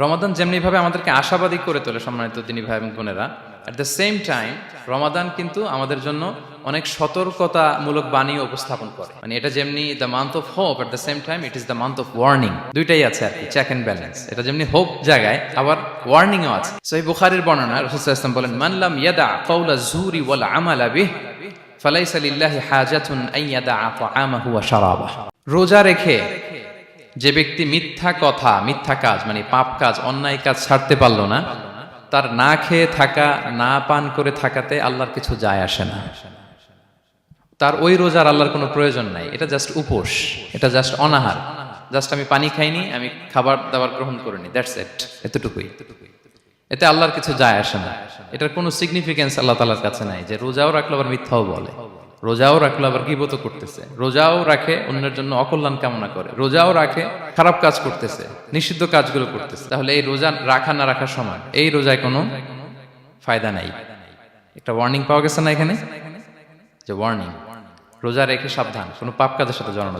রমাদান যেমনি ভাবে আমাদেরকে আশাবাদী করে তোলে সম্মানিত দিনী ভাই এবং বোনেরা, এট দ্য সেম টাইম রমাদান কিন্তু আমাদের জন্য অনেক সতর্কতামূলক বাণী উপস্থাপন করে। মানে এটা যেমনি the month of hope, at the same time it is the month of warning. দুইটাই আছে আর কি, চেক এন্ড ব্যালেন্স। এটা যেমনি হোপ জায়গায়, আবার ওয়ার্নিংও আছে। সহিহ বুখারীর বর্ণনা, রাসূল সাল্লাল্লাহু আলাইহি ওয়াসাল্লাম বলেন, মান লাম ইয়াদা কাওলা যুরি ওয়াল আমালা বিহি ফালাইসা লিল্লাহি হাজাতুন আন ইয়াদা তাআমাহু ওয়া শারাবাহু। রোজা রেখে যে ব্যক্তি মিথ্যা কথা, মিথ্যা কাজ, মানে পাপ কাজ, অন্যায় কাজ ছাড়তে পারলো না, তার না খেয়ে থাকা, না পান করে থাকাতে আল্লাহর কিছু যায় আসে না। তার ওই রোজার আল্লাহর কোনো প্রয়োজন নাই। এটা জাস্ট উপোস, এটা জাস্ট অনাহার, জাস্ট আমি পানি খাইনি, আমি খাবার দাবার গ্রহণ করিনি, দ্যাটস ইট, এতটুকুই। এতে আল্লাহর কিছু যায় আসে না। এটার কোনো সিগনিফিকেন্স আল্লাহ তাআলার কাছে নাই যে রোজাও রাখলো আবার মিথ্যাও বলে, রোজাও রাখলো আবার গীবত করতেছে, রোজাও রাখে অন্যের জন্য অকল্যাণ কামনা করে, রোজাও রাখে খারাপ কাজ করতেছে, নিষিদ্ধ কাজগুলো করতেছে। তাহলে এই রোজা রাখা না রাখার সমান, এই রোজায় কোনো ফায়দা নাই। একটা ওয়ার্নিং পাওয়া গেছে না এখানে, যে ওয়ার্নিং, রোজা রেখে সাবধান, কোনো পাপ কাজের সাথে জড়ানো